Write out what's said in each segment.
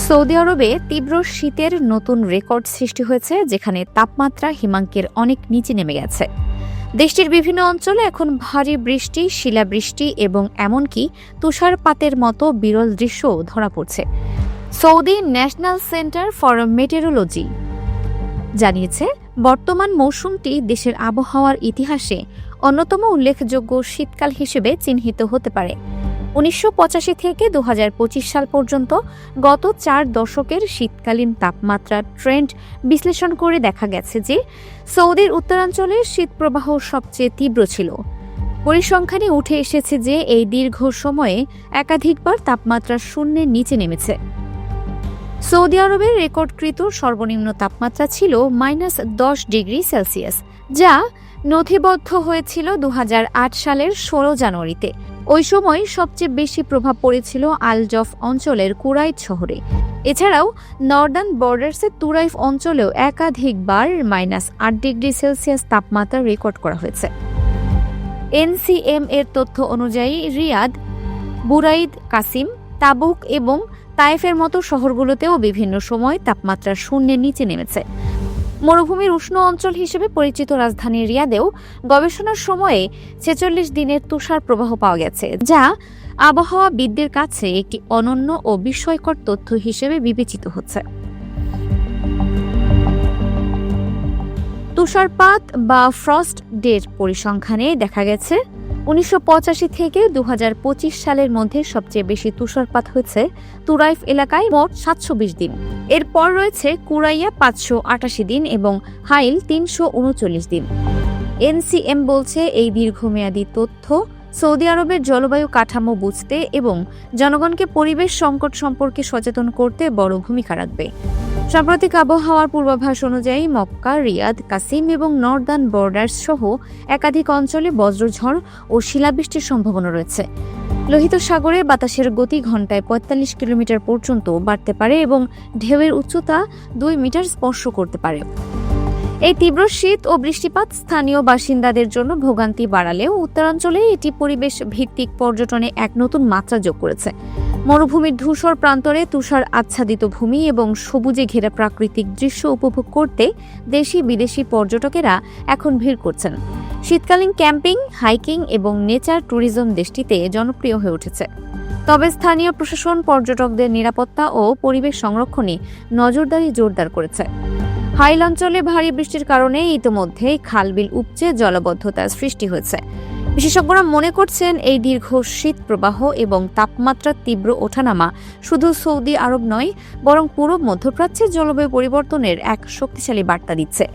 Saudi আরবে তীব্র শীতের নতুন রেকর্ড সৃষ্টি হয়েছে, যেখানে তাপমাত্রা হিমাঙ্কের অনেক নিচে নেমে গেছে। দেশটির বিভিন্ন অঞ্চলে এখন ভারী বৃষ্টি, শিলাবৃষ্টি এবং এমনকি তুষারপাতের মতো বিরল দৃশ্যও ধরা পড়ছে। Saudi national centre for metrology জানিয়েছে, বর্তমান মৌসুমটি দেশের আবহাওয়ার ইতিহাসে অন্যতম উল্লেখযোগ্য শীতকাল হিসেবে চিহ্নিত হতে পারে। ১৯৮৫ থেকে ২০২৫ সাল পর্যন্ত গত ৪ দশকের শীতকালীন তাপমাত্রার ট্রেন্ড বিশ্লেষণ করে দেখা গেছে যে সৌদির উত্তরাঞ্চলে শীতপ্রবাহ সবচেয়ে তীব্র ছিল। পরিসংখ্যানে উঠে এসেছে যে এই দীর্ঘ সময়ে একাধিকবার তাপমাত্রা শূন্যের নিচে নেমেছে। সৌদি আরবের রেকর্ডকৃত সর্বনিম্ন তাপমাত্রা ছিল -10 ডিগ্রি সেলসিয়াস, যা নথিবদ্ধ হয়েছিল ২০০৮ সালের ১৬ জানুয়ারিতে। ওই সময় সবচেয়ে বেশি প্রভাব পড়েছিল আল-জফ অঞ্চলের কুরাইত শহরে। এছাড়াও নর্দার্ন বর্ডার্সের তুরাইফ অঞ্চলেও একাধিকবার -8 ডিগ্রি সেলসিয়াস তাপমাত্রা রেকর্ড করা হয়েছে। এনসিএম এর তথ্য অনুযায়ী রিয়াদ, বুরাইদ, কাসিম, তাবুক এবং তায়েফের মতো শহরগুলোতেও বিভিন্ন সময় তাপমাত্রা শূন্যের নিচে নেমেছে। মরুভূমির উষ্ণ অঞ্চল হিসেবে পরিচিত রাজধানী রিয়াদেও গবেষণার সময়ে ৪৬ দিনের তুষার প্রবাহ পাওয়া গেছে, যা আবহাওয়াবিদদের কাছে একটি অনন্য ও বিস্ময়কর তথ্য হিসেবে বিবেচিত হচ্ছে। তুষারপাত বা ফ্রস্ট ডের পরিসংখ্যানে দেখা গেছে ১৯৮৫ থেকে ২০২৫ সালের মধ্যে সবচেয়ে বেশি তুষারপাত হয়েছে তুরাইফ এলাকায়, মোট ৭২০ দিন। এরপর রয়েছে কুরাইয়া ৫৮৮ দিন এবং হাইল ৩৩৯ দিন। এনসিএম বলছে, এই দীর্ঘমেয়াদী তথ্য সৌদি আরবের জলবায়ু কাঠামো বুঝতে এবং জনগণকে পরিবেশ সংকট সম্পর্কে সচেতন করতে বড় ভূমিকা রাখবে। সাম্প্রতিক আবহাওয়ার পূর্বাভাস অনুযায়ী মক্কা, রিয়াদ, কাসিম এবং নর্দার্ন বর্ডার্স সহ একাধিক অঞ্চলে বজ্রঝড় ও শিলাবৃষ্টির সম্ভাবনা রয়েছে। লোহিত সাগরে বাতাসের গতি ঘন্টায় ৪৫ কিলোমিটার পর্যন্ত বাড়তে পারে এবং ঢেউয়ের উচ্চতা ২ মিটার স্পর্শ করতে পারে। এই তীব্র শীত ও বৃষ্টিপাত স্থানীয় বাসিন্দাদের জন্য ভোগান্তি বাড়ালেও উত্তরাঞ্চলে এটি পরিবেশ ভিত্তিক পর্যটনে এক নতুন মাত্রা যোগ করেছে। মরুভূমির ধূসর প্রান্তরে তুষার আচ্ছাদিত ভূমি এবং সবুজে ঘেরা প্রাকৃতিক দৃশ্য উপভোগ করতে দেশি বিদেশি পর্যটকেরা এখন ভিড় করছেন। শীতকালীন ক্যাম্পিং, হাইকিং এবং নেচার ট্যুরিজম দেশটিতে জনপ্রিয় হয়ে উঠেছে। তবে স্থানীয় প্রশাসন পর্যটকদের নিরাপত্তা ও পরিবেশ সংরক্ষণে নজরদারি জোরদার করেছে। হাইল অঞ্চলে ভারী বৃষ্টির কারণে ইতিমধ্যেই খালবিল উপচে জলাবদ্ধতার সৃষ্টি হয়েছে। বিশেষজ্ঞরা মনে করছেন, এই দীর্ঘ শীত প্রবাহ এবং তাপমাত্রার তীব্র ওঠানামা শুধু সৌদি আরব নয়, বরং পুরো মধ্যপ্রাচ্যের জলবায়ু পরিবর্তনের এক শক্তিশালী বার্তা দিচ্ছে।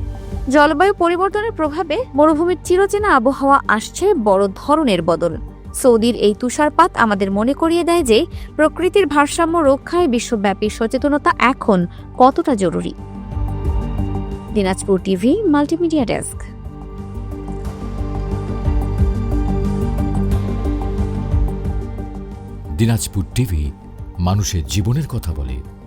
জলবায়ু পরিবর্তনের প্রভাবে মরুভূমির চিরচেনা আবহাওয়া আসছে বড় ধরনের বদল। সৌদির এই তুষারপাত আমাদের মনে করিয়ে দেয় যে প্রকৃতির ভারসাম্য রক্ষায় বিশ্বব্যাপী সচেতনতা এখন কতটা জরুরি। Dinajpur TV multimedia desk. Dinajpur TV মানুষের জীবনের কথা বলে।